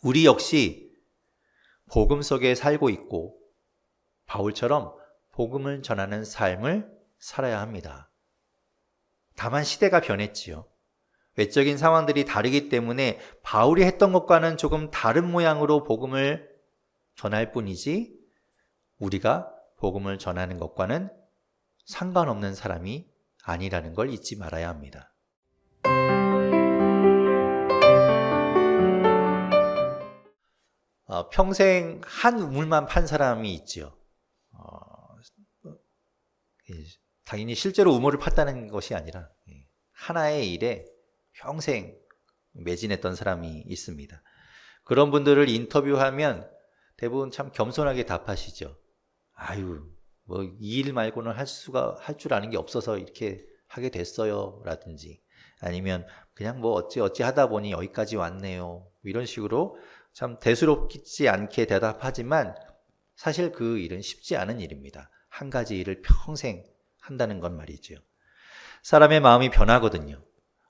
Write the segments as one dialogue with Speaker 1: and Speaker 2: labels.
Speaker 1: 우리 역시 복음 속에 살고 있고 바울처럼 복음을 전하는 삶을 살아야 합니다. 다만 시대가 변했지요. 외적인 상황들이 다르기 때문에 바울이 했던 것과는 조금 다른 모양으로 복음을 전할 뿐이지 우리가 복음을 전하는 것과는 상관없는 사람이 아니라는 걸 잊지 말아야 합니다. 평생 한 우물만 판 사람이 있지요. 당연히 실제로 우물을 팠다는 것이 아니라 하나의 일에 평생 매진했던 사람이 있습니다. 그런 분들을 인터뷰하면 대부분 참 겸손하게 답하시죠. 아유, 뭐 이 일 말고는 할 줄 아는 게 없어서 이렇게 하게 됐어요. 라든지 아니면 그냥 뭐 어찌 하다 보니 여기까지 왔네요. 이런 식으로 참 대수롭지 않게 대답하지만 사실 그 일은 쉽지 않은 일입니다. 한 가지 일을 평생 한다는 건 말이죠. 사람의 마음이 변하거든요.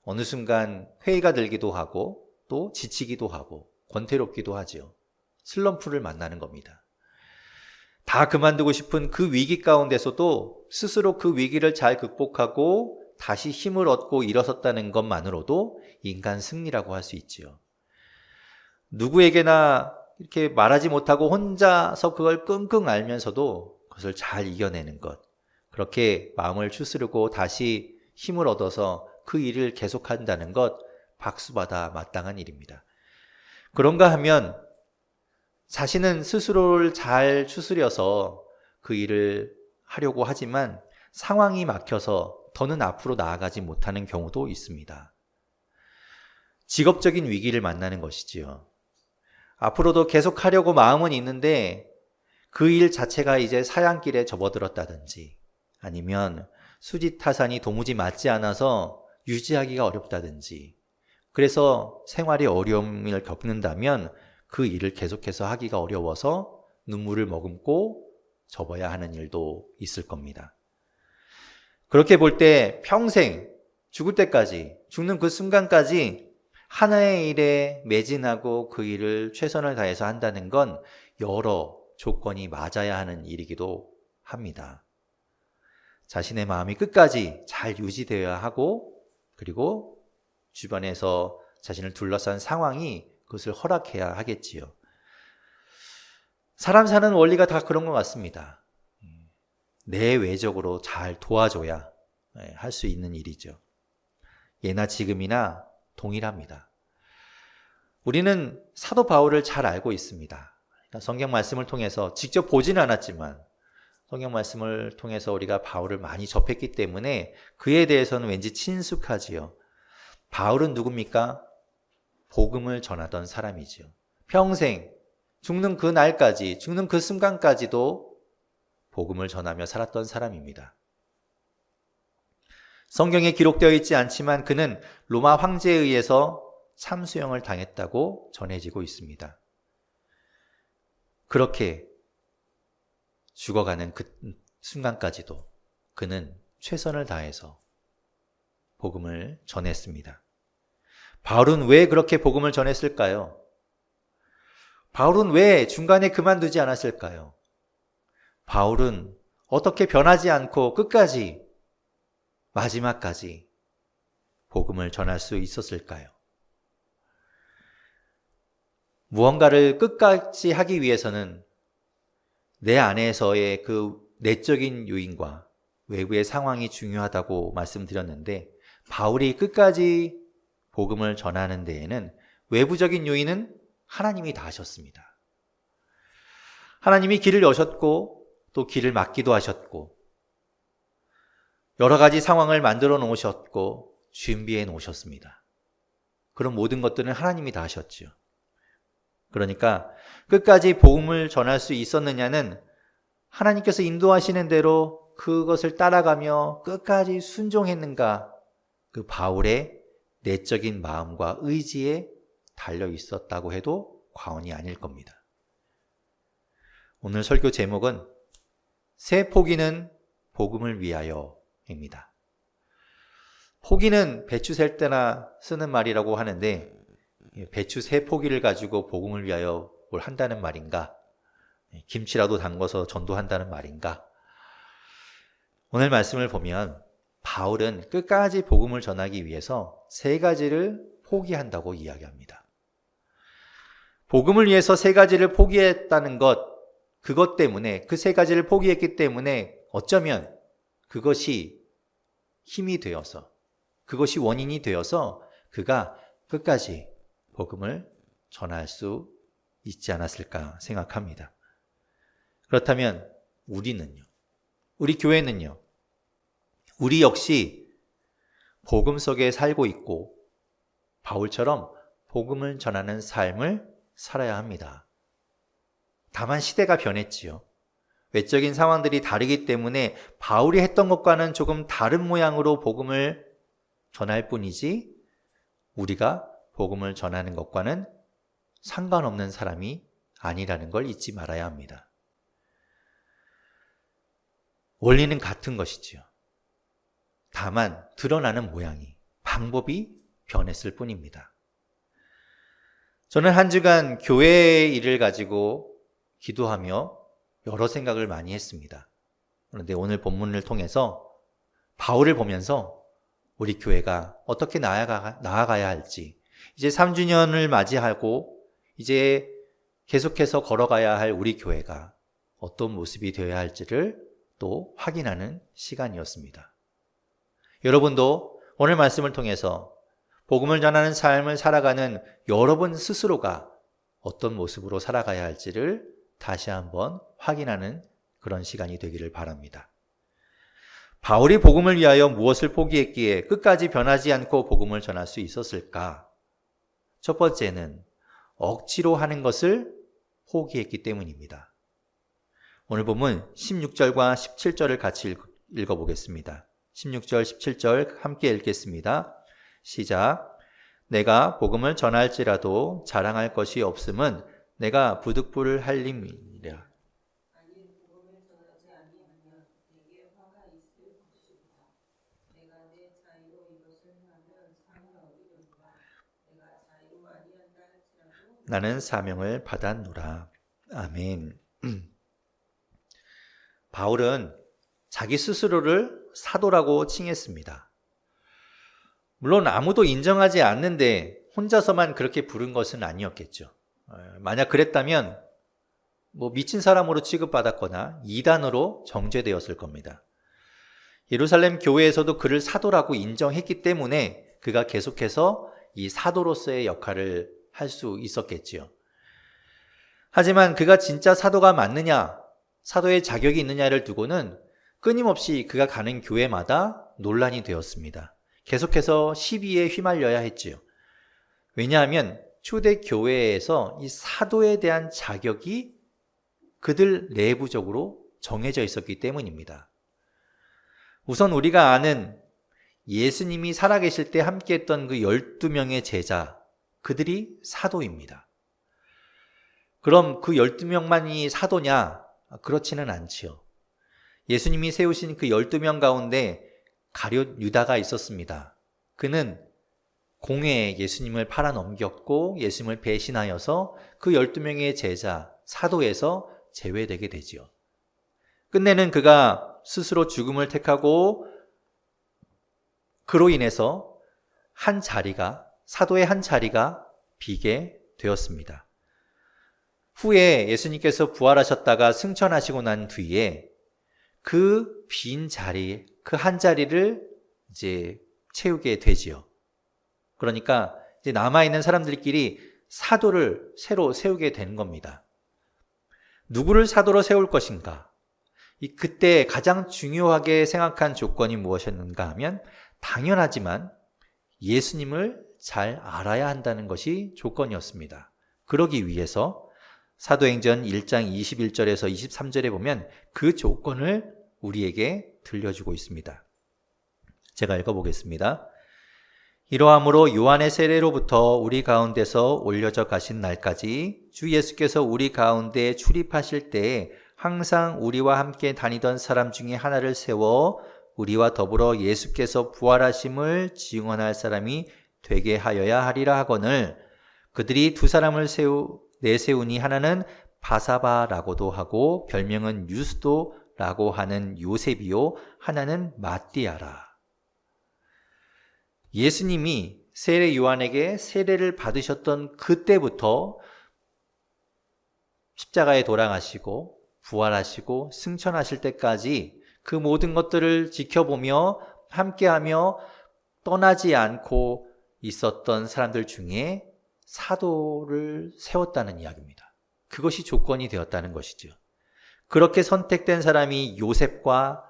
Speaker 1: 어느 순간 회의가 들기도 하고 또 지치기도 하고 권태롭기도 하죠. 슬럼프를 만나는 겁니다. 다 그만두고 싶은 그 위기 가운데서도 스스로 그 위기를 잘 극복하고 다시 힘을 얻고 일어섰다는 것만으로도 인간 승리라고 할 수 있지요. 누구에게나 이렇게 말하지 못하고 혼자서 그걸 끙끙 앓면서도 그것을 잘 이겨내는 것, 그렇게 마음을 추스르고 다시 힘을 얻어서 그 일을 계속한다는 것, 박수받아 마땅한 일입니다. 그런가 하면 자신은 스스로를 잘 추스려서 그 일을 하려고 하지만 상황이 막혀서 더는 앞으로 나아가지 못하는 경우도 있습니다. 직업적인 위기를 만나는 것이지요. 앞으로도 계속하려고 마음은 있는데 그 일 자체가 이제 사양길에 접어들었다든지 아니면 수지타산이 도무지 맞지 않아서 유지하기가 어렵다든지 그래서 생활에 어려움을 겪는다면 그 일을 계속해서 하기가 어려워서 눈물을 머금고 접어야 하는 일도 있을 겁니다. 그렇게 볼 때 평생 죽을 때까지 죽는 그 순간까지 하나의 일에 매진하고 그 일을 최선을 다해서 한다는 건 여러 조건이 맞아야 하는 일이기도 합니다. 자신의 마음이 끝까지 잘 유지되어야 하고 그리고 주변에서 자신을 둘러싼 상황이 그것을 허락해야 하겠지요. 사람 사는 원리가 다 그런 것 같습니다. 내외적으로 잘 도와줘야 할 수 있는 일이죠. 예나 지금이나 동일합니다. 우리는 사도 바울을 잘 알고 있습니다. 성경 말씀을 통해서 직접 보지는 않았지만 성경 말씀을 통해서 우리가 바울을 많이 접했기 때문에 그에 대해서는 왠지 친숙하지요. 바울은 누굽니까? 복음을 전하던 사람이지요. 평생 죽는 그 날까지, 죽는 그 순간까지도 복음을 전하며 살았던 사람입니다. 성경에 기록되어 있지 않지만 그는 로마 황제에 의해서 참수형을 당했다고 전해지고 있습니다. 그렇게 죽어가는 그 순간까지도 그는 최선을 다해서 복음을 전했습니다. 바울은 왜 그렇게 복음을 전했을까요? 바울은 왜 중간에 그만두지 않았을까요? 바울은 어떻게 변하지 않고 끝까지 마지막까지 복음을 전할 수 있었을까요? 무언가를 끝까지 하기 위해서는 내 안에서의 그 내적인 요인과 외부의 상황이 중요하다고 말씀드렸는데 바울이 끝까지 복음을 전하는 데에는 외부적인 요인은 하나님이 다 하셨습니다. 하나님이 길을 여셨고 또 길을 막기도 하셨고 여러 가지 상황을 만들어 놓으셨고 준비해 놓으셨습니다. 그런 모든 것들은 하나님이 다 하셨죠. 그러니까 끝까지 복음을 전할 수 있었느냐는 하나님께서 인도하시는 대로 그것을 따라가며 끝까지 순종했는가 그 바울의 내적인 마음과 의지에 달려 있었다고 해도 과언이 아닐 겁니다. 오늘 설교 제목은 새 포기는 복음을 위하여입니다. 포기는 배추 셀 때나 쓰는 말이라고 하는데 배추 3포기를 가지고 복음을 위하여 뭘 한다는 말인가? 김치라도 담궈서 전도한다는 말인가? 오늘 말씀을 보면 바울은 끝까지 복음을 전하기 위해서 3가지를 포기한다고 이야기합니다. 복음을 위해서 3가지를 포기했다는 것, 그것 때문에, 그 3가지를 포기했기 때문에 어쩌면 그것이 힘이 되어서, 그것이 원인이 되어서 그가 끝까지 복음을 전할 수 있지 않았을까 생각합니다. 그렇다면 우리는요? 우리 교회는요? 우리 역시 복음 속에 살고 있고 바울처럼 복음을 전하는 삶을 살아야 합니다. 다만 시대가 변했지요. 외적인 상황들이 다르기 때문에 바울이 했던 것과는 조금 다른 모양으로 복음을 전할 뿐이지 우리가 복음을 전하는 것과는 상관없는 사람이 아니라는 걸 잊지 말아야 합니다. 원리는 같은 것이지요. 다만 드러나는 모양이, 방법이 변했을 뿐입니다. 저는 한 주간 교회의 일을 가지고 기도하며 여러 생각을 많이 했습니다. 그런데 오늘 본문을 통해서 바울을 보면서 우리 교회가 어떻게 나아가야 할지, 이제 3주년을 맞이하고 이제 계속해서 걸어가야 할 우리 교회가 어떤 모습이 되어야 할지를 또 확인하는 시간이었습니다. 여러분도 오늘 말씀을 통해서 복음을 전하는 삶을 살아가는 여러분 스스로가 어떤 모습으로 살아가야 할지를 다시 한번 확인하는 그런 시간이 되기를 바랍니다. 바울이 복음을 위하여 무엇을 포기했기에 끝까지 변하지 않고 복음을 전할 수 있었을까? 첫 번째는 억지로 하는 것을 포기했기 때문입니다. 오늘 본문 16절과 17절을 같이 읽어보겠습니다. 16절, 17절 함께 읽겠습니다. 시작. 내가 복음을 전할지라도 자랑할 것이 없음은 내가 부득불을 할림이라. 나는 사명을 받았노라. 아멘. 바울은 자기 스스로를 사도라고 칭했습니다. 물론 아무도 인정하지 않는데 혼자서만 그렇게 부른 것은 아니었겠죠. 만약 그랬다면 미친 사람으로 취급받았거나 이단으로 정죄되었을 겁니다. 예루살렘 교회에서도 그를 사도라고 인정했기 때문에 그가 계속해서 이 사도로서의 역할을 할 수 있었겠지요. 하지만 그가 진짜 사도가 맞느냐, 사도의 자격이 있느냐를 두고는 끊임없이 그가 가는 교회마다 논란이 되었습니다. 계속해서 시비에 휘말려야 했지요. 왜냐하면 초대 교회에서 이 사도에 대한 자격이 그들 내부적으로 정해져 있었기 때문입니다. 우선 우리가 아는 예수님이 살아계실 때 함께했던 그 12명의 제자, 그들이 사도입니다. 그럼 그 12명만이 사도냐? 그렇지는 않지요. 예수님이 세우신 그 12명 가운데 가룟 유다가 있었습니다. 그는 공회에 예수님을 팔아넘겼고 예수님을 배신하여서 그 12명의 제자, 사도에서 제외되게 되지요. 끝내는 그가 스스로 죽음을 택하고 그로 인해서 한 자리가, 사도의 한 자리가 비게 되었습니다. 후에 예수님께서 부활하셨다가 승천하시고 난 뒤에 그 빈 자리, 그 한 자리를 이제 채우게 되지요. 그러니까 이제 남아있는 사람들끼리 사도를 새로 세우게 되는 겁니다. 누구를 사도로 세울 것인가? 그때 가장 중요하게 생각한 조건이 무엇이었는가 하면 당연하지만 예수님을 잘 알아야 한다는 것이 조건이었습니다. 그러기 위해서 사도행전 1장 21절에서 23절에 보면 그 조건을 우리에게 들려주고 있습니다. 제가 읽어보겠습니다. 이러함으로 요한의 세례로부터 우리 가운데서 올려져 가신 날까지 주 예수께서 우리 가운데 출입하실 때에 항상 우리와 함께 다니던 사람 중에 하나를 세워 우리와 더불어 예수께서 부활하심을 증언할 사람이 되게 하여야 하리라 하거늘 그들이 두 사람을 내세우니 하나는 바사바라고도 하고 별명은 유스도라고 하는 요셉이요 하나는 마띠아라. 예수님이 세례 요한에게 세례를 받으셨던 그때부터 십자가에 돌아가시고 부활하시고 승천하실 때까지 그 모든 것들을 지켜보며 함께하며 떠나지 않고 있었던 사람들 중에 사도를 세웠다는 이야기입니다. 그것이 조건이 되었다는 것이죠. 그렇게 선택된 사람이 요셉과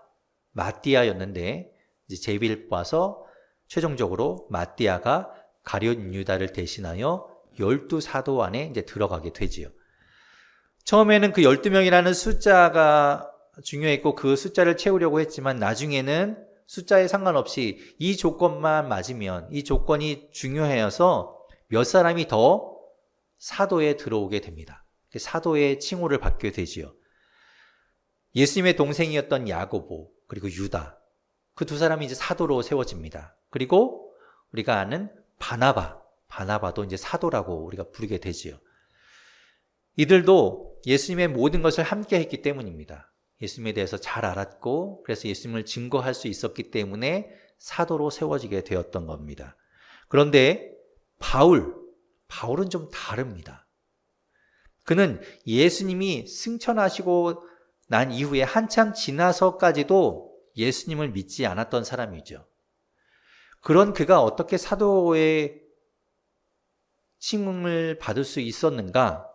Speaker 1: 마띠아였는데 이제 제비를 뽑아서 최종적으로 마띠아가 가룟 유다를 대신하여 12사도 안에 이제 들어가게 되지요. 처음에는 그 12명이라는 숫자가 중요했고 그 숫자를 채우려고 했지만 나중에는 숫자에 상관없이 이 조건만 맞으면 이 조건이 중요해서 몇 사람이 더 사도에 들어오게 됩니다. 사도의 칭호를 받게 되지요. 예수님의 동생이었던 야고보 그리고 유다 그 두 사람이 이제 사도로 세워집니다. 그리고 우리가 아는 바나바도 이제 사도라고 우리가 부르게 되지요. 이들도 예수님의 모든 것을 함께 했기 때문입니다. 예수님에 대해서 잘 알았고 그래서 예수님을 증거할 수 있었기 때문에 사도로 세워지게 되었던 겁니다. 그런데 바울은 좀 다릅니다. 그는 예수님이 승천하시고 난 이후에 한참 지나서까지도 예수님을 믿지 않았던 사람이죠. 그런 그가 어떻게 사도의 칭송을 받을 수 있었는가?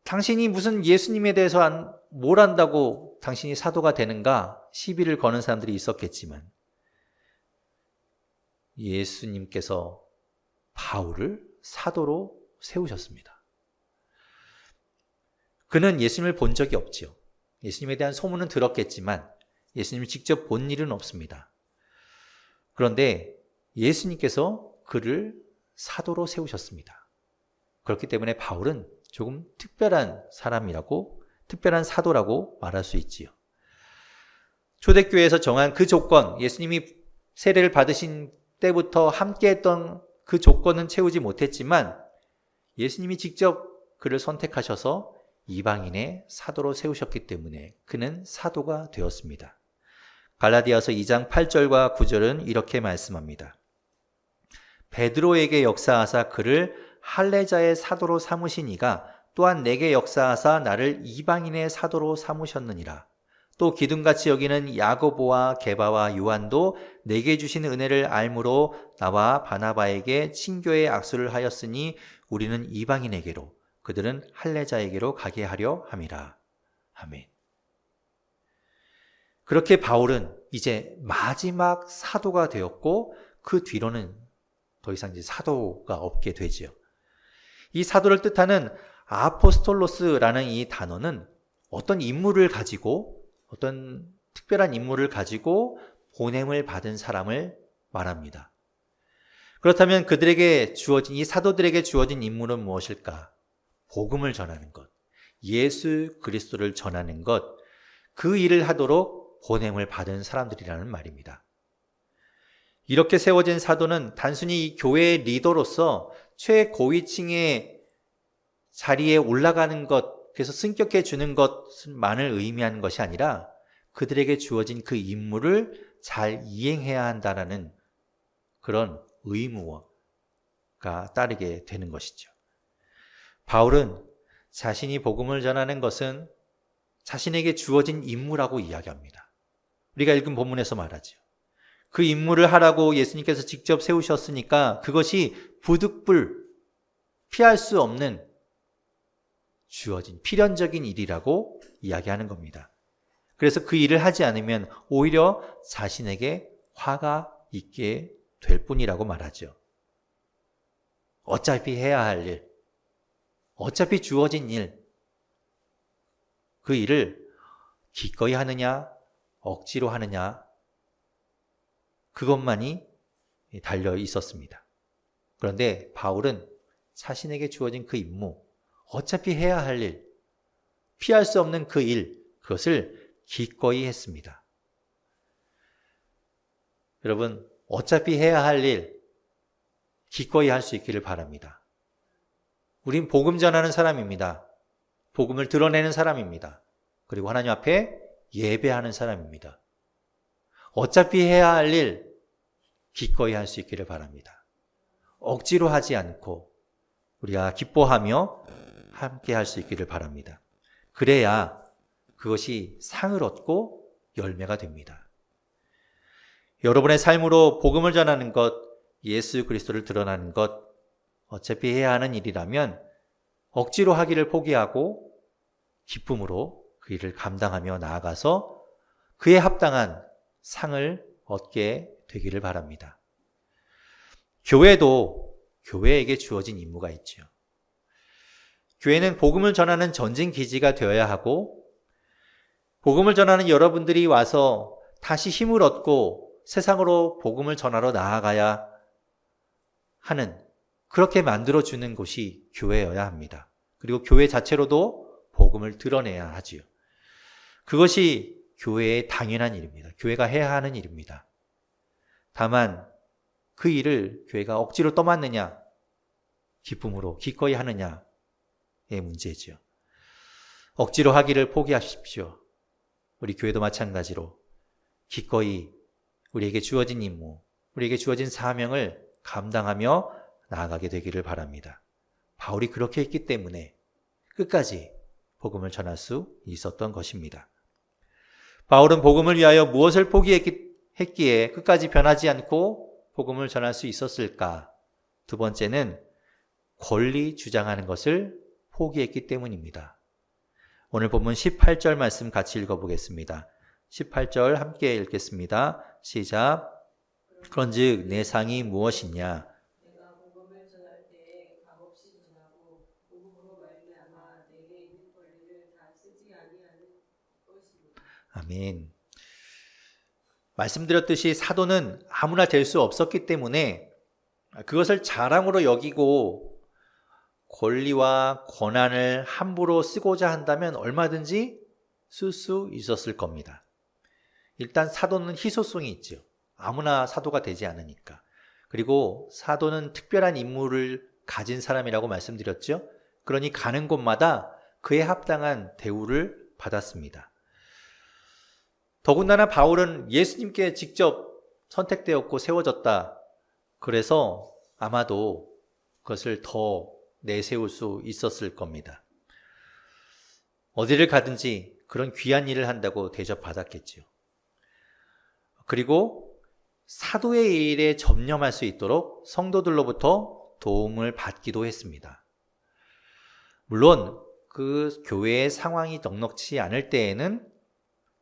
Speaker 1: 당신이 무슨 예수님에 대해서 뭘 안다고 당신이 사도가 되는가? 시비를 거는 사람들이 있었겠지만 예수님께서 바울을 사도로 세우셨습니다. 그는 예수님을 본 적이 없지요. 예수님에 대한 소문은 들었겠지만 예수님을 직접 본 일은 없습니다. 그런데 예수님께서 그를 사도로 세우셨습니다. 그렇기 때문에 바울은 조금 특별한 사도라고 말할 수 있지요. 초대교회에서 정한 그 조건, 예수님이 세례를 받으신 때부터 함께했던 그 조건은 채우지 못했지만 예수님이 직접 그를 선택하셔서 이방인의 사도로 세우셨기 때문에 그는 사도가 되었습니다. 갈라디아서 2장 8절과 9절은 이렇게 말씀합니다. 베드로에게 역사하사 그를 할례자의 사도로 삼으신 이가 또한 내게 역사하사 나를 이방인의 사도로 삼으셨느니라. 또 기둥같이 여기는 야고보와 게바와 요한도 내게 주신 은혜를 알므로 나와 바나바에게 친교의 악수를 하였으니 우리는 이방인에게로 그들은 할례자에게로 가게 하려 함이라. 아멘. 그렇게 바울은 이제 마지막 사도가 되었고 그 뒤로는 더 이상 이제 사도가 없게 되지요. 이 사도를 뜻하는 아포스톨로스라는 이 단어는 어떤 특별한 인물을 가지고 보냄을 받은 사람을 말합니다. 그렇다면 이 사도들에게 주어진 임무는 무엇일까? 복음을 전하는 것, 예수 그리스도를 전하는 것, 그 일을 하도록 보냄을 받은 사람들이라는 말입니다. 이렇게 세워진 사도는 단순히 이 교회의 리더로서 최고위층의 자리에 올라가는 것, 그래서 승격해 주는 것만을 의미하는 것이 아니라 그들에게 주어진 그 임무를 잘 이행해야 한다는 그런 의무가 따르게 되는 것이죠. 바울은 자신이 복음을 전하는 것은 자신에게 주어진 임무라고 이야기합니다. 우리가 읽은 본문에서 말하죠. 그 임무를 하라고 예수님께서 직접 세우셨으니까 그것이 부득불 피할 수 없는 주어진 필연적인 일이라고 이야기하는 겁니다. 그래서 그 일을 하지 않으면 오히려 자신에게 화가 있게 될 뿐이라고 말하죠. 어차피 해야 할 일, 어차피 주어진 일, 그 일을 기꺼이 하느냐, 억지로 하느냐, 그것만이 달려 있었습니다. 그런데 바울은 자신에게 주어진 그 임무, 어차피 해야 할 일, 피할 수 없는 그 일, 그것을 기꺼이 했습니다. 여러분, 어차피 해야 할 일, 기꺼이 할 수 있기를 바랍니다. 우린 복음 전하는 사람입니다. 복음을 드러내는 사람입니다. 그리고 하나님 앞에 예배하는 사람입니다. 어차피 해야 할 일 기꺼이 할 수 있기를 바랍니다. 억지로 하지 않고 우리가 기뻐하며 함께 할 수 있기를 바랍니다. 그래야 그것이 상을 얻고 열매가 됩니다. 여러분의 삶으로 복음을 전하는 것, 예수 그리스도를 드러나는 것, 어차피 해야 하는 일이라면 억지로 하기를 포기하고 기쁨으로 그 일을 감당하며 나아가서 그에 합당한 상을 얻게 되기를 바랍니다. 교회도 교회에게 주어진 임무가 있죠. 교회는 복음을 전하는 전진 기지가 되어야 하고 복음을 전하는 여러분들이 와서 다시 힘을 얻고 세상으로 복음을 전하러 나아가야 하는 그렇게 만들어주는 곳이 교회여야 합니다. 그리고 교회 자체로도 복음을 드러내야 하지요. 그것이 교회의 당연한 일입니다. 교회가 해야 하는 일입니다. 다만 그 일을 교회가 억지로 떠맡느냐, 기쁨으로 기꺼이 하느냐의 문제죠. 억지로 하기를 포기하십시오. 우리 교회도 마찬가지로 기꺼이 우리에게 주어진 임무, 우리에게 주어진 사명을 감당하며 나아가게 되기를 바랍니다. 바울이 그렇게 했기 때문에 끝까지 복음을 전할 수 있었던 것입니다. 바울은 복음을 위하여 무엇을 포기했기에 끝까지 변하지 않고 복음을 전할 수 있었을까? 두 번째는 권리 주장하는 것을 포기했기 때문입니다. 오늘 본문 18절 말씀 같이 읽어보겠습니다. 18절 함께 읽겠습니다. 시작. 그런즉 내 상이 무엇이냐?
Speaker 2: 내가 복음을 전할 때에 값없이 전하고 복음으로 말미암아 내게 있는 권리를 다 쓰지 아니하는 것이니라.
Speaker 1: 아멘. 말씀드렸듯이 사도는 아무나 될 수 없었기 때문에 그것을 자랑으로 여기고 권리와 권한을 함부로 쓰고자 한다면 얼마든지 쓸 수 있었을 겁니다. 일단 사도는 희소성이 있죠. 아무나 사도가 되지 않으니까. 그리고 사도는 특별한 임무를 가진 사람이라고 말씀드렸죠. 그러니 가는 곳마다 그에 합당한 대우를 받았습니다. 더군다나 바울은 예수님께 직접 선택되었고 세워졌다. 그래서 아마도 그것을 더 내세울 수 있었을 겁니다. 어디를 가든지 그런 귀한 일을 한다고 대접받았겠죠. 그리고 사도의 일에 전념할 수 있도록 성도들로부터 도움을 받기도 했습니다. 물론 그 교회의 상황이 넉넉지 않을 때에는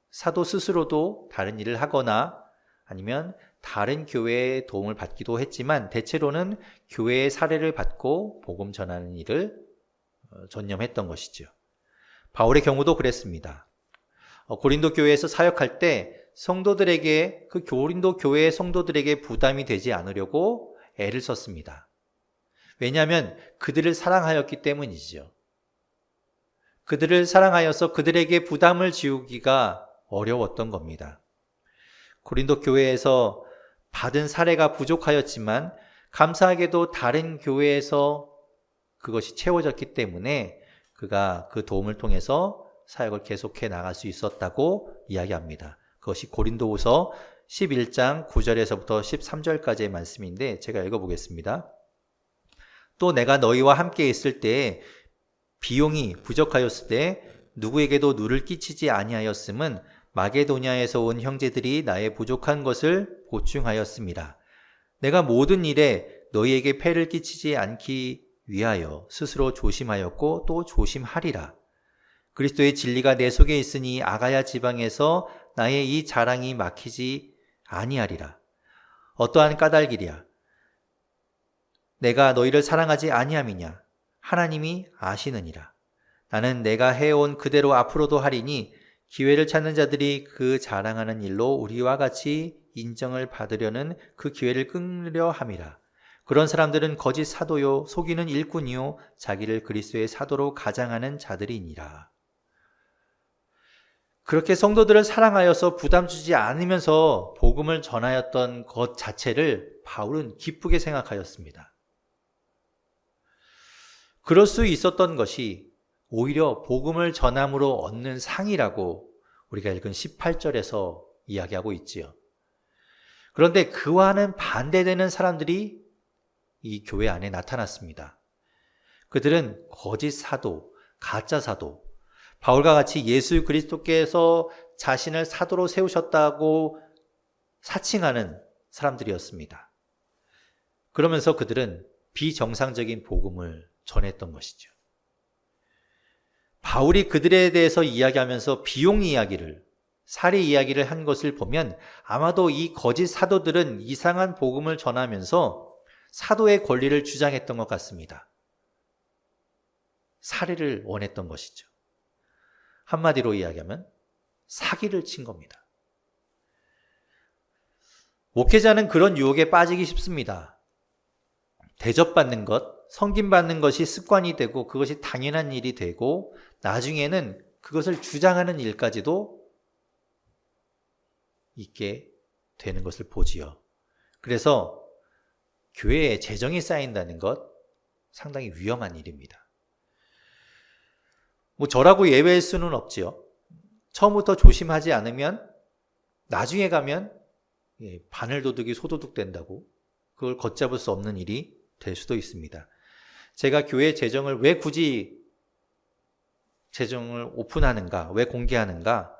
Speaker 1: 사도 스스로도 다른 일을 하거나 아니면 다른 교회의 도움을 받기도 했지만 대체로는 교회의 사례를 받고 복음 전하는 일을 전념했던 것이죠. 바울의 경우도 그랬습니다. 고린도 교회에서 사역할 때 성도들에게 그 고린도 교회의 성도들에게 부담이 되지 않으려고 애를 썼습니다. 왜냐하면 그들을 사랑하였기 때문이죠. 그들을 사랑하여서 그들에게 부담을 지우기가 어려웠던 겁니다. 고린도 교회에서 받은 사례가 부족하였지만 감사하게도 다른 교회에서 그것이 채워졌기 때문에 그가 그 도움을 통해서 사역을 계속해 나갈 수 있었다고 이야기합니다. 그것이 고린도후서 11장 9절에서부터 13절까지의 말씀인데 제가 읽어보겠습니다. 또 내가 너희와 함께 있을 때에 비용이 부족하였을 때 누구에게도 누를 끼치지 아니하였음은 마게도냐에서 온 형제들이 나의 부족한 것을 보충하였습니다. 내가 모든 일에 너희에게 폐를 끼치지 않기 위하여 스스로 조심하였고 또 조심하리라. 그리스도의 진리가 내 속에 있으니 아가야 지방에서 나의 이 자랑이 막히지 아니하리라. 어떠한 까닭이랴? 내가 너희를 사랑하지 아니함이냐? 하나님이 아시느니라. 나는 내가 해온 그대로 앞으로도 하리니 기회를 찾는 자들이 그 자랑하는 일로 우리와 같이 인정을 받으려는 그 기회를 끊으려 함이라. 그런 사람들은 거짓 사도요 속이는 일꾼이요 자기를 그리스도의 사도로 가장하는 자들이니라. 그렇게 성도들을 사랑하여서 부담 주지 않으면서 복음을 전하였던 것 자체를 바울은 기쁘게 생각하였습니다. 그럴 수 있었던 것이 오히려 복음을 전함으로 얻는 상이라고 우리가 읽은 18절에서 이야기하고 있지요. 그런데 그와는 반대되는 사람들이 이 교회 안에 나타났습니다. 그들은 거짓 사도, 가짜 사도, 바울과 같이 예수 그리스도께서 자신을 사도로 세우셨다고 사칭하는 사람들이었습니다. 그러면서 그들은 비정상적인 복음을 전했던 것이죠. 바울이 그들에 대해서 이야기하면서 비용 이야기를, 살해 이야기를 한 것을 보면 아마도 이 거짓 사도들은 이상한 복음을 전하면서 사도의 권리를 주장했던 것 같습니다. 살해를 원했던 것이죠. 한마디로 이야기하면 사기를 친 겁니다. 목회자는 그런 유혹에 빠지기 쉽습니다. 대접받는 것, 섬김받는 것이 습관이 되고 그것이 당연한 일이 되고 나중에는 그것을 주장하는 일까지도 있게 되는 것을 보지요. 그래서 교회에 재정이 쌓인다는 것 상당히 위험한 일입니다. 저라고 예외일 수는 없지요. 처음부터 조심하지 않으면 나중에 가면 바늘도둑이 소도둑 된다고 그걸 걷잡을 수 없는 일이 될 수도 있습니다. 제가 교회 재정을 왜 굳이 재정을 오픈하는가, 왜 공개하는가?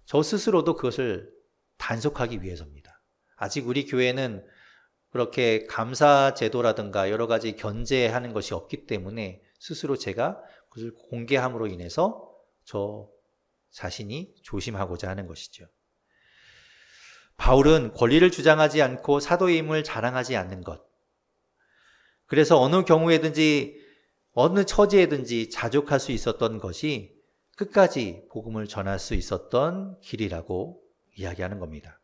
Speaker 1: 저 스스로도 그것을 단속하기 위해서입니다. 아직 우리 교회는 그렇게 감사 제도라든가 여러 가지 견제하는 것이 없기 때문에 스스로 제가 그것을 공개함으로 인해서 저 자신이 조심하고자 하는 것이죠. 바울은 권리를 주장하지 않고 사도의 힘을 자랑하지 않는 것. 그래서 어느 경우에든지 어느 처지에든지 자족할 수 있었던 것이 끝까지 복음을 전할 수 있었던 길이라고 이야기하는 겁니다.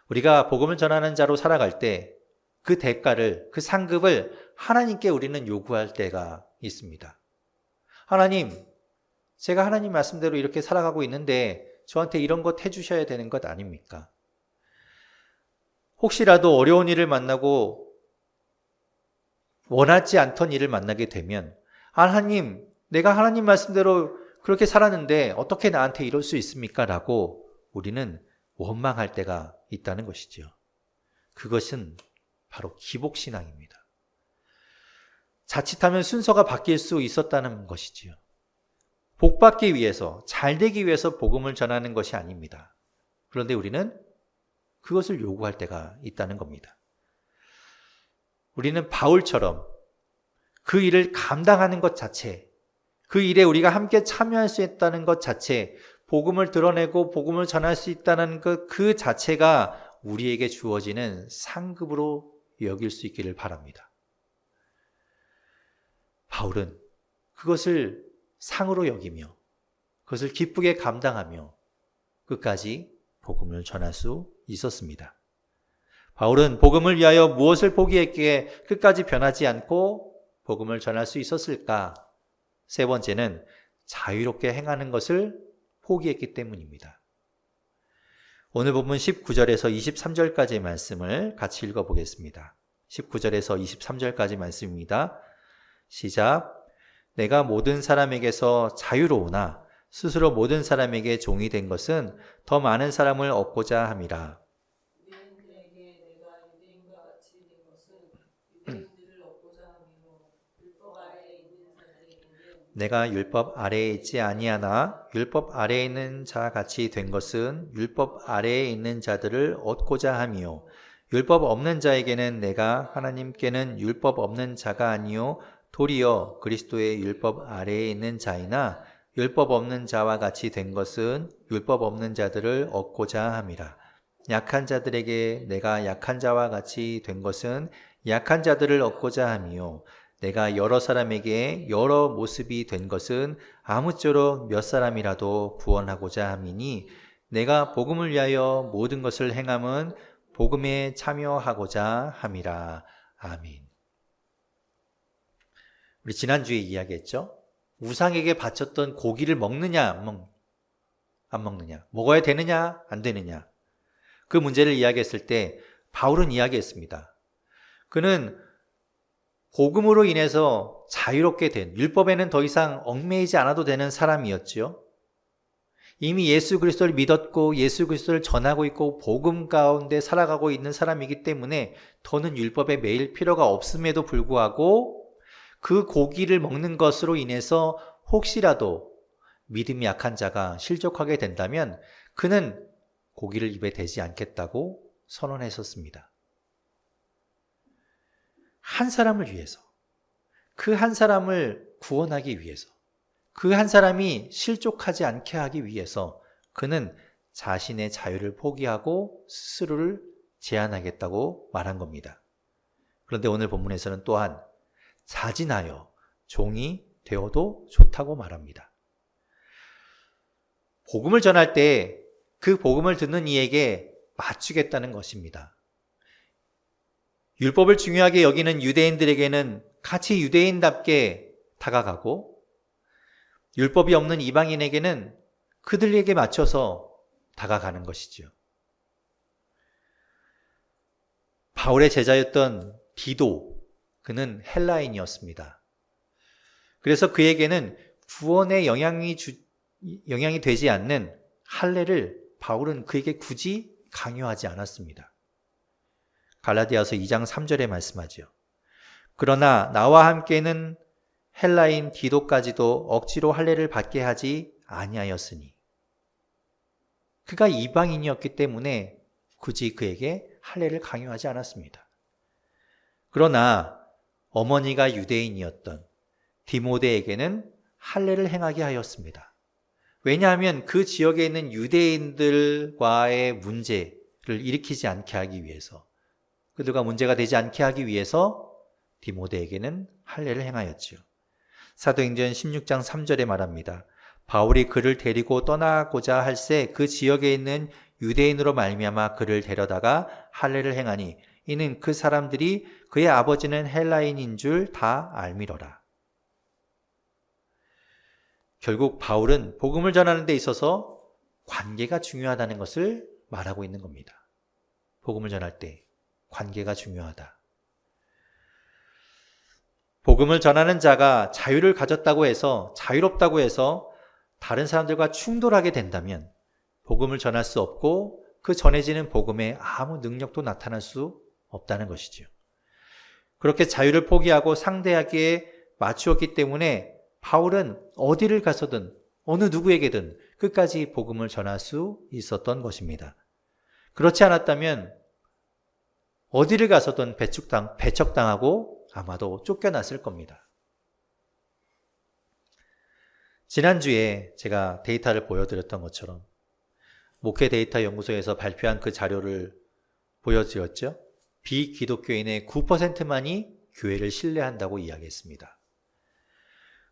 Speaker 1: 우리가 복음을 전하는 자로 살아갈 때 그 대가를, 그 상급을 하나님께 우리는 요구할 때가 있습니다. 하나님, 제가 하나님 말씀대로 이렇게 살아가고 있는데 저한테 이런 것 해주셔야 되는 것 아닙니까? 혹시라도 어려운 일을 만나고 원하지 않던 일을 만나게 되면 하나님, 내가 하나님 말씀대로 그렇게 살았는데 어떻게 나한테 이럴 수 있습니까? 라고 우리는 원망할 때가 있다는 것이죠. 그것은 바로 기복신앙입니다. 자칫하면 순서가 바뀔 수 있었다는 것이지요. 복받기 위해서, 잘되기 위해서 복음을 전하는 것이 아닙니다. 그런데 우리는 그것을 요구할 때가 있다는 겁니다. 우리는 바울처럼 그 일을 감당하는 것 자체, 그 일에 우리가 함께 참여할 수 있다는 것 자체, 복음을 드러내고 복음을 전할 수 있다는 그 자체가 우리에게 주어지는 상급으로 여길 수 있기를 바랍니다. 바울은 그것을 상으로 여기며 그것을 기쁘게 감당하며 끝까지 복음을 전할 수 있었습니다. 바울은 복음을 위하여 무엇을 포기했기에 끝까지 변하지 않고 복음을 전할 수 있었을까? 세 번째는 자유롭게 행하는 것을 포기했기 때문입니다. 오늘 본문 19절에서 23절까지의 말씀을 같이 읽어보겠습니다. 19절에서 23절까지 말씀입니다. 시작. 내가 모든 사람에게서 자유로우나 스스로 모든 사람에게 종이 된 것은 더 많은 사람을 얻고자 함이라.
Speaker 2: 유대인들에게 내가 유대인과 같이 된 것은 유대인들을 얻고자 하며 율법 아래에 있는 자들에게는
Speaker 1: 내가 율법 아래에 있지 아니하나 율법 아래에 있는 자 같이 된 것은 율법 아래에 있는 자들을 얻고자 함이요 율법 없는 자에게는 내가 하나님께는 율법 없는 자가 아니요 도리어 그리스도의 율법 아래에 있는 자이나 율법 없는 자와 같이 된 것은 율법 없는 자들을 얻고자 함이라. 약한 자들에게 내가 약한 자와 같이 된 것은 약한 자들을 얻고자 함이요 내가 여러 사람에게 여러 모습이 된 것은 아무쪼록 몇 사람이라도 구원하고자 함이니 내가 복음을 위하여 모든 것을 행함은 복음에 참여하고자 함이라. 아멘. 우리 지난주에 이야기했죠. 우상에게 바쳤던 고기를 먹느냐 안 먹느냐, 먹어야 되느냐 안 되느냐, 그 문제를 이야기했을 때 바울은 이야기했습니다. 그는 복음으로 인해서 자유롭게 된, 율법에는 더 이상 얽매이지 않아도 되는 사람이었지요. 이미 예수 그리스도를 믿었고 예수 그리스도를 전하고 있고 복음 가운데 살아가고 있는 사람이기 때문에 더는 율법에 매일 필요가 없음에도 불구하고 그 고기를 먹는 것으로 인해서 혹시라도 믿음이 약한 자가 실족하게 된다면 그는 고기를 입에 대지 않겠다고 선언했었습니다. 한 사람을 위해서, 그 한 사람을 구원하기 위해서, 그 한 사람이 실족하지 않게 하기 위해서 그는 자신의 자유를 포기하고 스스로를 제한하겠다고 말한 겁니다. 그런데 오늘 본문에서는 또한 자진하여 종이 되어도 좋다고 말합니다. 복음을 전할 때 그 복음을 듣는 이에게 맞추겠다는 것입니다. 율법을 중요하게 여기는 유대인들에게는 같이 유대인답게 다가가고 율법이 없는 이방인에게는 그들에게 맞춰서 다가가는 것이죠. 바울의 제자였던 디도, 그는 헬라인이었습니다. 그래서 그에게는 구원의 영향이 되지 않는 할례를 바울은 그에게 굳이 강요하지 않았습니다. 갈라디아서 2장 3절에 말씀하죠. 그러나 나와 함께는 헬라인 디도까지도 억지로 할례를 받게 하지 아니하였으니, 그가 이방인이었기 때문에 굳이 그에게 할례를 강요하지 않았습니다. 그러나 어머니가 유대인이었던 디모데에게는 할례를 행하게 하였습니다. 왜냐하면 그 지역에 있는 유대인들과의 문제를 일으키지 않게 하기 위해서, 그들과 문제가 되지 않게 하기 위해서 디모데에게는 할례를 행하였지요. 사도행전 16장 3절에 말합니다. 바울이 그를 데리고 떠나고자 할새 그 지역에 있는 유대인으로 말미암아 그를 데려다가 할례를 행하니 이는 그 사람들이 그의 아버지는 헬라인인 줄 다 알미러라. 결국 바울은 복음을 전하는 데 있어서 관계가 중요하다는 것을 말하고 있는 겁니다. 복음을 전할 때 관계가 중요하다. 복음을 전하는 자가 자유를 가졌다고 해서, 자유롭다고 해서 다른 사람들과 충돌하게 된다면 복음을 전할 수 없고 그 전해지는 복음에 아무 능력도 나타날 수 없다는 것이죠. 그렇게 자유를 포기하고 상대에게 맞추었기 때문에 바울은 어디를 가서든 어느 누구에게든 끝까지 복음을 전할 수 있었던 것입니다. 그렇지 않았다면 어디를 가서든 배척당하고 아마도 쫓겨났을 겁니다. 지난주에 제가 데이터를 보여드렸던 것처럼 목회 데이터 연구소에서 발표한 그 자료를 보여드렸죠. 비기독교인의 9%만이 교회를 신뢰한다고 이야기했습니다.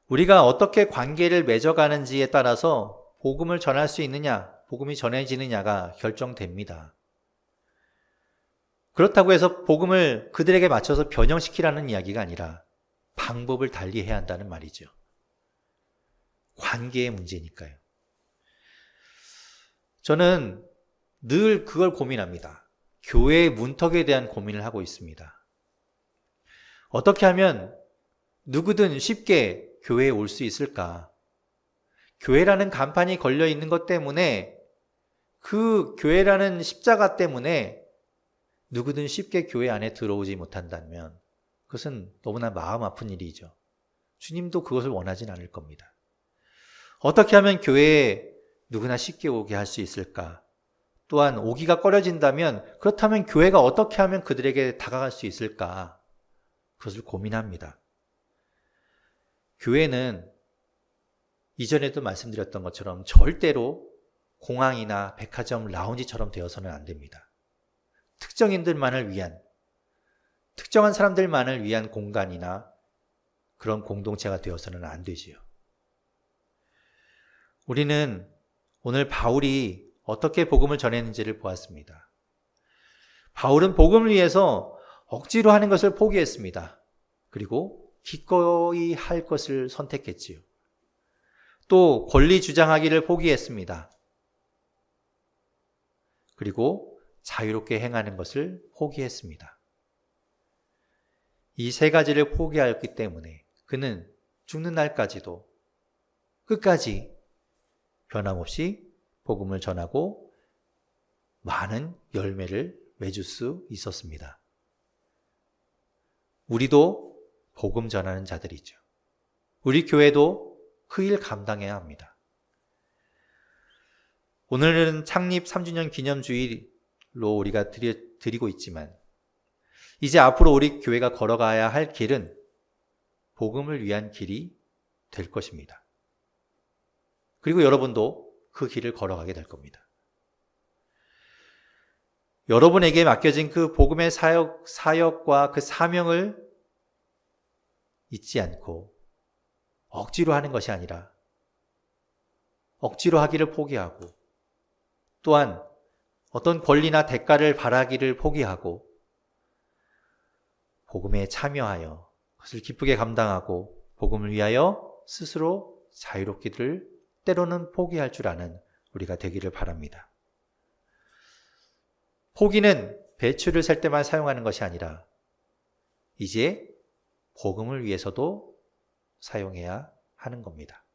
Speaker 1: 우리가 어떻게 관계를 맺어가는지에 따라서 복음을 전할 수 있느냐, 복음이 전해지느냐가 결정됩니다. 그렇다고 해서 복음을 그들에게 맞춰서 변형시키라는 이야기가 아니라 방법을 달리해야 한다는 말이죠. 관계의 문제니까요. 저는 늘 그걸 고민합니다. 교회의 문턱에 대한 고민을 하고 있습니다. 어떻게 하면 누구든 쉽게 교회에 올 수 있을까? 교회라는 간판이 걸려 있는 것 때문에, 그 교회라는 십자가 때문에 누구든 쉽게 교회 안에 들어오지 못한다면 그것은 너무나 마음 아픈 일이죠. 주님도 그것을 원하진 않을 겁니다. 어떻게 하면 교회에 누구나 쉽게 오게 할 수 있을까? 또한 오기가 꺼려진다면 그렇다면 교회가 어떻게 하면 그들에게 다가갈 수 있을까? 그것을 고민합니다. 교회는 이전에도 말씀드렸던 것처럼 절대로 공항이나 백화점, 라운지처럼 되어서는 안 됩니다. 특정인들만을 위한, 특정한 사람들만을 위한 공간이나 그런 공동체가 되어서는 안 되지요. 우리는 오늘 바울이 어떻게 복음을 전했는지를 보았습니다. 바울은 복음을 위해서 억지로 하는 것을 포기했습니다. 그리고 기꺼이 할 것을 선택했지요. 또 권리 주장하기를 포기했습니다. 그리고 자유롭게 행하는 것을 포기했습니다. 이 세 가지를 포기하였기 때문에 그는 죽는 날까지도 끝까지 변함없이 복음을 전하고 많은 열매를 맺을 수 있었습니다. 우리도 복음 전하는 자들이죠. 우리 교회도 그 일 감당해야 합니다. 오늘은 창립 3주년 기념주일로 우리가 드리고 있지만 이제 앞으로 우리 교회가 걸어가야 할 길은 복음을 위한 길이 될 것입니다. 그리고 여러분도 그 길을 걸어가게 될 겁니다. 여러분에게 맡겨진 그 복음의 사역과 그 사명을 잊지 않고 억지로 하는 것이 아니라 억지로 하기를 포기하고 또한 어떤 권리나 대가를 바라기를 포기하고 복음에 참여하여 그것을 기쁘게 감당하고 복음을 위하여 스스로 자유롭기를 때로는 포기할 줄 아는 우리가 되기를 바랍니다. 포기는 배추를 셀 때만 사용하는 것이 아니라 이제 복음을 위해서도 사용해야 하는 겁니다.